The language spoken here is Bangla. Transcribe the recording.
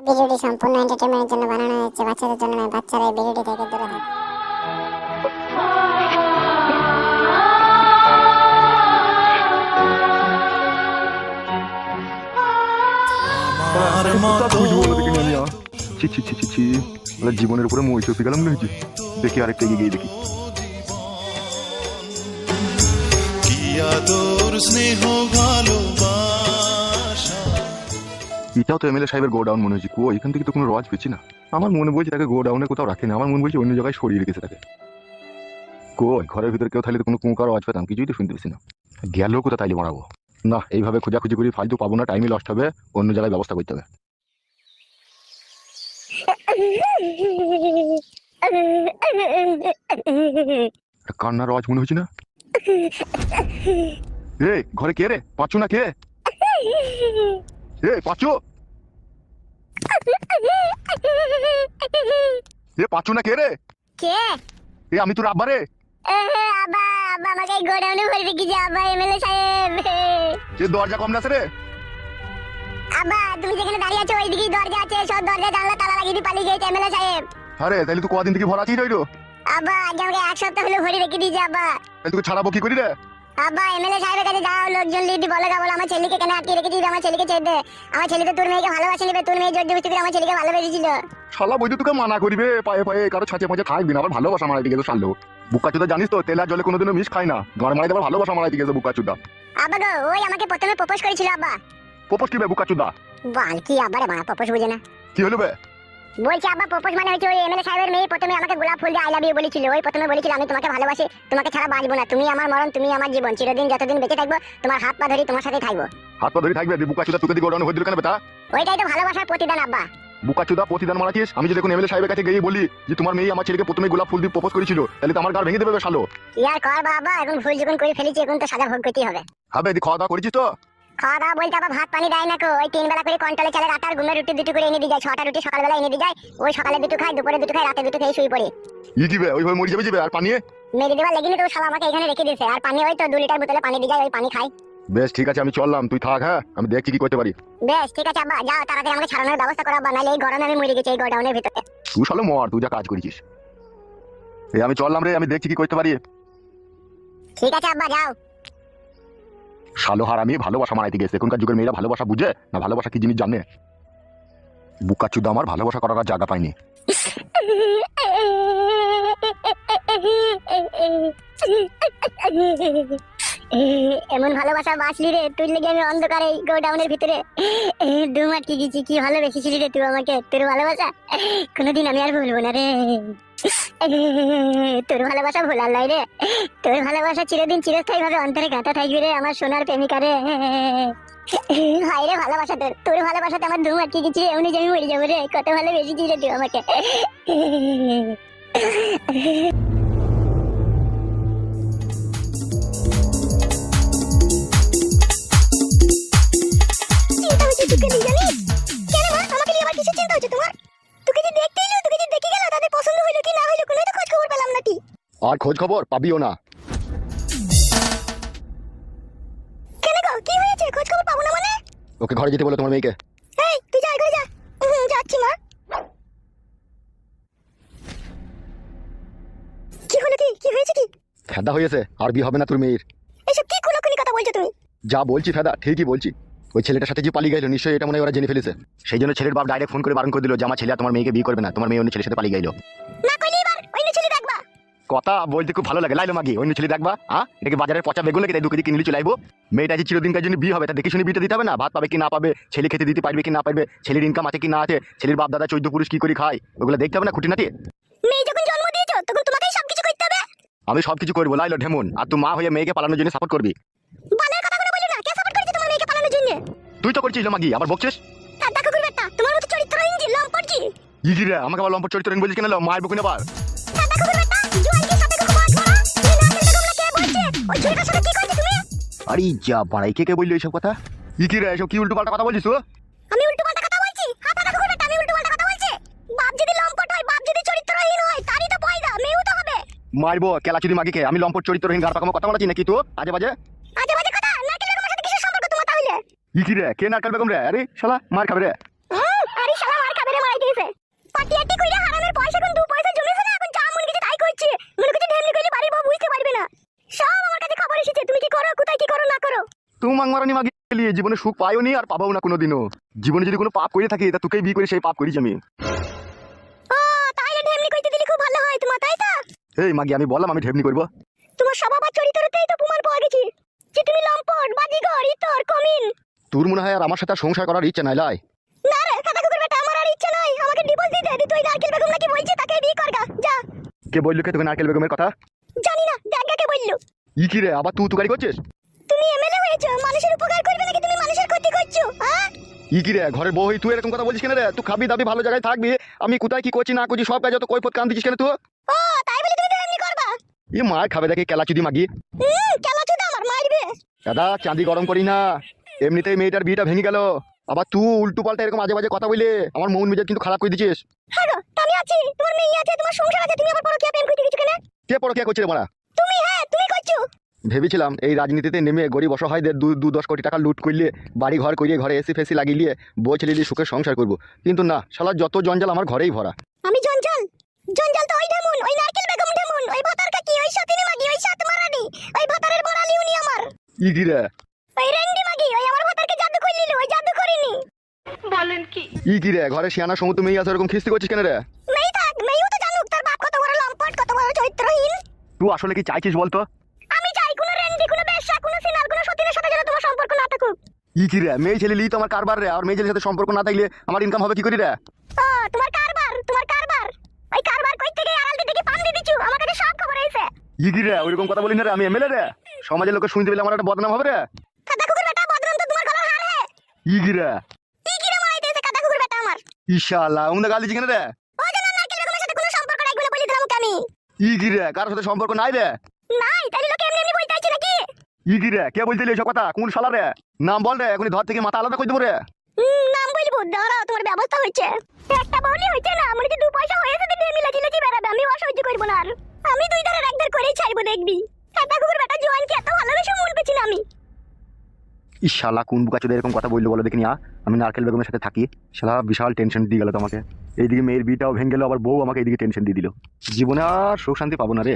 ভিডিওটি সম্পূর্ণ এন্টারটেইনমেন্টের জন্য বানানো হয়েছে, বাচ্চাদের জন্য নয়। বাচ্চারা এই ভিডিওটি থেকে দূরে থাকুন। জীবনের উপরে মই চপে গেলাম নাকি? দেখি আরেকটা এগিয়ে দেখি। এটাও তো এমএলএ সাহেবের গোডাউন মনে হচ্ছে। এখান থেকে তো কোনো রোয়াজ পেয়েছি না। আমার মনে বলছে তাকে গোডাউনে কোথাও রাখেনি, আমার মনে বলছে অন্য জায়গায় সরিয়ে রেখেছে তাকে। ঘরের ভিতরে কেউ থাকলে তো কোনো কুঁকার আওয়াজ পেতাম, কিছুই তো শুনতে পেছি না। গেলেও কোথা তাইলে মারাবো না, এইভাবে খোঁজাখুঁজি করি ফালতু পাবো না, টাইমই লস্ট হবে, অন্য জায়গায় ব্যবস্থা করতে হবে। কান্নার আওয়াজ মনে হচ্ছে না? এ ঘরে কে রে? পাঁচু না কে? এ পাঁচু, এ পাঁচু না কে রে? কে? এ আমি তোর আব্বা রে। আব্বা, আব্বা আমাকে গোডাউনে ভরে রেখেছে আব্বা, এমএলএ সাহেব। এ দরজা কম না রে? আব্বা তুমি যেখানে দাঁড়িয়ে আছো ওইদিকেই দরজা আছে, সব দরজা জানলা তালা লাগিয়ে দিয়ে পালিয়ে গেছে এমএলএ সাহেব। আরে তাইলে তুই কদিন থেকে ভরা আছিস রইলো? আব্বা আগে আমাকে এক সপ্তাহ হলো ভরে রেখে দিয়েছে আব্বা। তাহলে তোকে ছাড়াবো কি করি রে? আব্বা এমএলএ সাহেবের কাছে যাও, লোকজন লিডি বলে বলো আমার ছেলেকে কেন আটকে রেখে দিবি, আমার ছেলেকে ছেড়ে দে। আমার ছেলে তো তোর মেয়েকে ভালোবাসে নিবে, তোর মেয়ে জোর জবরদস্তি করে আমার ছেলেকে ভালোবেসেছিল। শালা বইতে তোকে মানা করিবে, পায়ে পায়ে কারো ছাঁচে মাঝে থাকবি না, আবার ভালোবাসা মারাইতে গেছে শালো। বুকাচুদা জানিস তো তেল আর জলে কোনোদিনও মিশ খায় না, ঘর মারাইতে আবার ভালোবাসা মারাইতে গেছে বুকাচুদা। আব্বা গো ওই আমাকে প্রথমে প্রপোজ করেছিল আব্বা। প্রপোজ কি বে বুকাচুদা? বল কি আব্বা রে, প্রপোজ বুঝে না। কি হলো বে? বলছি আব্বা প্রপোজ মানে হচ্ছে ওই এমএলএ সাহেবের মেয়ে প্রথমে আমাকে গোলাপ ফুল দিয়ে আই লাভ ইউ বলেছিল। ওই প্রথমে বলেছিল আমি তোমাকে ভালোবাসি, তোমাকে ছাড়া বাঁচবো না, তুমি আমার মরণ, তুমি আমার জীবন, চিরদিন যতদিন বেঁচে থাকবো তোমার হাত পা ধরি তোমার সাথে থাকবো। হাত পা ধরে থাকবে বুকাচুদা, তোকে দিয়ে গোডাউনে হয়ে দিল কেন বেটা? ওইটাই তো ভালোবাসার প্রতিদান আব্বা। বুকাচুদা প্রতিদান মারাছিস? আমি যদি এখন এমএলএ সাহেবের কাছে গিয়ে বলি যে তোমার মেয়ে আমার ছেলেকে প্রথমে গোলাপ ফুল দিয়ে প্রপোজ করেছিল, তাহলে তো আমার গাড় ভেঙে দেবে বে শালো। ইয়ার কর বাবা, এখন ভুল যখন করে ফেলেছি এখন তো সাজা ভোগ করতেই হবে। হবে দি খাওয়া দাওয়া করেছিস তো? খাওয়া দাওয়া বলতে আবার ভাত পানি দেয় না কো, ওই 3 বেলা করে কন্ট্রোলে চালের আটার ঘুমের রুটি দুটো করে এনে দিয়ে যায়, 6টা রুটি সকালবেলা এনে দিয়ে যায়। ওই সকালে দুটো খাই, দুপুরে দুটো খাই, রাতে দুটো খেয়ে শুয়ে পড়ি। কি বে ওইভাবে মরে যাবে আর পানি মেরে দেওয়ার লেগেনি তো শালা আমাকে এখানে রেখে দিয়েছে। আর পানি ওই তো 2 লিটার বোতলে পানি দিয়ে যায়, ওই পানি খাই। বেশ ঠিক আছে আমি চললাম, তুই থাক। হ্যাঁ আমি দেখছি কি করতে পারি। বেশ ঠিক আছে আব্বা, যাও তাড়াতাড়ি আমাকে ছাড়ানোর ব্যবস্থা করো আব্বা, নাহলে এই গরমে আমি মরে গেছি এই গোডাউনের ভিতরে। তুই শালো মর, তুই যা কাজ করেছিস। এই আমি চললাম রে, আমি দেখছি কি করতে পারি। ঠিক আছে আব্বা যাও। শালো হারামি ভালোবাসা মারাইতে গেছে। এখনকার যুগের মেয়েরা ভালোবাসা বুঝে না, ভালোবাসা কি জিনিস জানে? বুকাচুদা আমার ভালোবাসা করার আর জায়গা পাইনি। এমন ভালোবাসা বাঁচলি রে তুই, লেগে আমি অন্ধকারে গোডাউনের ভিতরে ডুম আটকে গেছি। কি ভালোবেসেছিলি রে তুই আমাকে, তোর ভালোবাসা কোনোদিন আমি আর ভুলবো না রে। তোর ভালোবাসা ভোলার লাই রে, তোর ভালোবাসা চিরদিন চিরস্থায়ী ভাবে অন্তরে গাঁথা থাকবে রে আমার সোনার প্রেমিকা রে। হাই রে ভালোবাসা, তোর ভালোবাসাতে আমার ধুম আটকে গেছি রে, এমনি যে আমি মরে যাবো রে। কত ভালোবেসেছিস রে তুই আমাকে। আর খোঁজ খবর পাবিও না। কেন গো কি হয়েছে? খোঁজ খবর পাবো না মানে? ওকে ঘরে যেতে বলো তোমার মেয়েকে। এই তুই যা, ঘরে যা। যাচ্ছি মা। কি হলো, কি হয়েছে কি? ফেদা হয়েছে, আর বিয়ে হবে না তোর মেয়ের। এসব কি কুলকুলি কথা বলছো তুমি? যা বলছি ফেদা ঠিকই বলছি। ওই ছেলেটার সাথে যে পালিয়ে গেল নিশ্চয়ই এটা মনে হয় ওরা জেনে ফেলেছে। সেই জন্য ছেলের বাপ ডাইরেক্ট ফোন করে বারণ করে দিল যে আমার ছেলে আর তোমার মেয়েকে বিয়ে করবে না, তোমার মেয়ে অন্য ছেলের সাথে পালিয়ে গেল। না কইলি এবার অন্য ছেলে দেখবা। কথা বলতে খুব ভালো লাগে, লাইলো মাগি অন্য ছেলে দেখবা। এটাকে বাজারের পচা বেগুন নাকি 2 কেজি কিনলে চলে আইবো? মেয়েটা যে চিরদিনকার জন্য বিয়ে হবে তা দেখে শুনে বিয়েটা দিতে হবে না? ভাত পাবে কি না পাবে, ছেলে খেতে দিতে পারবে কি না পারবে, ছেলের ইনকাম আছে কি না আছে, ছেলের বাপ দাদা 14 পুরুষ কি করে খায়, ওগুলো দেখতে হবে না খুঁটিনাটি? মেয়ে যখন জন্ম দিয়েছো তখন তোমাকেই সবকিছু করতে হবে। আমি সবকিছু করবো লাইলো ঢেমন, আর তুই মা হয়ে মেয়েকে পালানোর জন্য সাপোর্ট করবি? বালের কথাগুলো বলি না, কে সাপোর্ট করেছে তোমার মেয়েকে পালানোর জন্য? তুই তো করছিস মাগি, আবার বকছিস। দাদা কুকুর বেটা, তোমার মতো চরিত্রহীন জি লম্পট জি। ইগিরে আমাকে আবার লম্পট চরিত্রহীন বলিস কেন? মায়ের বুকুনে আবার দাদা কুকুর বেটা, জুয়াইকে সাথে কুকুর বাজ মারা, তুমি না চিন্তা করলে কে বলছে? ওই ছেলেটার সাথে কি করছো তুমি? আরে যা বাড়াই কে বললো এইসব কথা? ইগিরে এসব কি উল্টো পাল্টা কথা বলছিস তুই? আমি উল্টো পাল্টা কথা বলছি? হ্যাঁ দাদা কুকুর বেটা, আমি উল্টো পাল্টা কথা বলছি? বাপ যদি লম্পট হয়, বাপ যদি চরিত্রহীন হয়, তারই তো পয়দা মেয়েও তো হবে। মারবো কেলাচুরি মাগিকে। আমি লম্পট চরিত্রহীন গার পাকামো কথা বলছি নাকি তুই? আজে বাজে আজে বাজে কথা। নারকেল বেগমের সাথে কিসের সম্পর্ক তোমার তাহলে? ইগিরে কে নারকেল বেগম রে? আরে শালা মার খাবে রে। আরে শালা মার খাবে করনি মাগি লিয়ে, জীবনে সুখ পাইও নি আর পাবাও না কোনোদিনও। জীবনে যদি কোনো পাপ করে থাকি তা তোকেই বিয়ে করে সেই পাপ করেছি আমি। ও তাইলে ঢেমনি কইতে দিলে খুব ভালো হয় তোমার, তাই তো? এই মাগি আমি বললাম আমি ঢেমনি করবো? তোমার স্বভাব আর চরিত্রতেই তো প্রমাণ পাওয়া গেছে যে তুমি লম্পট, বাজিঘর, ইতর, কমিন। তোর মনে হয় আর আমার সাথে আর সংসার করার ইচ্ছা নাই লাই? না রে কাদা কুকুর বেটা, আমার আর ইচ্ছা নাই। আমাকে ডিভোর্স দিয়ে দে। তুই নারকেল বেগম নাকি বলছিস তাকে বিয়ে করগা, যা। কে বললো কে তোকে নারকেল বেগমের কথা? জানি না, দেখা কে বললো। ই কি রে আবার তুই তুকারি করছিস? তুমি এমএলএ হয়েছো, মানুষের উপকার করবে নাকি তুমি মানুষের ক্ষতি করছো? হ্যাঁ ই কি রে ঘরের বউ হই তুই এরকম কথা বলছিস কেন রে? তুই খাবি দাবি ভালো জায়গায় থাকবি, আমি কোথায় কি করছি না করছি সব কাজে তো কৈফত কান দিছিস কেন তুই? ও তাই বলে তুমি তো এমনি করবা? ই মার খাবে দেখে কেলাচুদি মাগি। কেলা চুদা আমার মারবে। দাদা চাঁদি গরম করি না, এমনিতেই মেয়েটার বিয়েটা ভেঙে গেল, আবার তুই উল্টো পাল্টা এরকম আজে বাজে কথা বলে আমার মন মেজাজ কিন্তু খারাপ করে দিছিস। হ্যাঁ গো, আমি আছি, তোমার মেয়ে আছে, তোমার সংসার আছে, তুমি আবার পরকীয়া প্রেম করতে গেছো কেন? কে পরকিয়া করছে রে মারা? তুমি, হ্যাঁ তুমি করছো। ভেবেছিলাম এই রাজনীতিতে নেমে গরিব অসহায়দের 2-10 কোটি টাকা লুট করলে, বাড়ি ঘর করিয়ে ঘরে এসি ফেসি লাগিয়ে বই ছেলে দিয়ে সুখে সংসার করব, কিন্তু না, শালা যত জঞ্জাল আমার ঘরেই ভরা। আমি জঞ্জাল? জঞ্জাল তো ওই ঢেমুন, ওই নারকেল বেগম ঢেমুন, ওই ভাতার কাকি, ওই সাতিনে মাগি, ওই সাত মারানি, ওই ভাতারের বড়ালি উনি আমার। ই কি রে? ওই রেন্ডি মাগি, ওই আমার ভাতারকে জাদু করে নিল, ওই জাদু করিনি। বলেন কি? ই কি রে ঘরে শিয়ানা সমুদ্র মেয়ে আছে এরকম খিস্তি করছিস কেন রে? মেয়ে থাক, মেয়েও তো জানুক তার বাপ কত বড় লম্পট, কত বড় চরিত্রহীন। তুই আসলে কি চাইছিস বলতো? আমি চাই কোনো রেন্ডি, কোনো বেশ্যা, কোনো সিনার, কোনো সতীনের সাথে যেন তোমার সম্পর্ক না থাকুক। ই কি রে মেয়ে ছেলে লিই তো আমার কারবার রে, আর মেয়ে ছেলের সাথে সম্পর্ক না থাকলে আমার ইনকাম হবে কি করে রে? ও তোমার কারবার, তোমার কারবার। ওই কারবার কই থেকে আড়াল দিতে কি পান দিয়ে দিছু? আমার কাছে সব খবর আছে। ই কি রে ওইরকম কথা বলি না রে, আমি এমএলএ রে, সমাজের লোকে শুনতে পেলে আমার একটা বদনাম হবে রে। কাদা কুকুর বেটা, বদনাম তো তোমার গলার হার হে। ই কি রে? কি কি রে মারাইতেছে কাদা কুকুর বেটা আমার? ইশাআল্লাহ উন্দা গালি কেন রে? ও যেন নারকেল বেগমের সাথে কোনো সম্পর্ক নাই বলে বলে দিলাম ওকে আমি। ই কি রে কারোর সাথে সম্পর্ক নাই রে? নাই তাইলে লোকে এমনি এমনি বলতে আইছে নাকি? ই কি রে কে বলছিলি এসব কথা? কোন শালা রে? নাম বল রে, এখনই ধর থেকে মাথা আলাদা করে দেবো রে। নাম বলবো, দাঁড়াও তোমার ব্যবস্থা হচ্ছে। একটা বউলি হচ্ছে না, আমার যে 2 পয়সা হয়েছে তো নিয়ে মিলা জিলেছি বেড়াবে, আমি অসহ্য করবো না আর। আমি 2 ধারের একধার করেই ছাড়বো দেখবি। কাদা কুকুর বেটা জোয়ানকে এত ভালোবেসে মন পেছি না আমি। ই শালা কোন বুকাচোদা এরকম কথা বললো বলো দেখিনি? আমি নারকেল বেগমের সাথে থাকি, শালা বিশাল টেনশন দিয়ে গেল তোমাকে। এইদিকে মেয়ের বিয়েটাও ভেঙে গেল, আবার বউ আমাকে এইদিকে টেনশন দিয়ে দিল। জীবনে আর সুখ শান্তি পাবো না রে।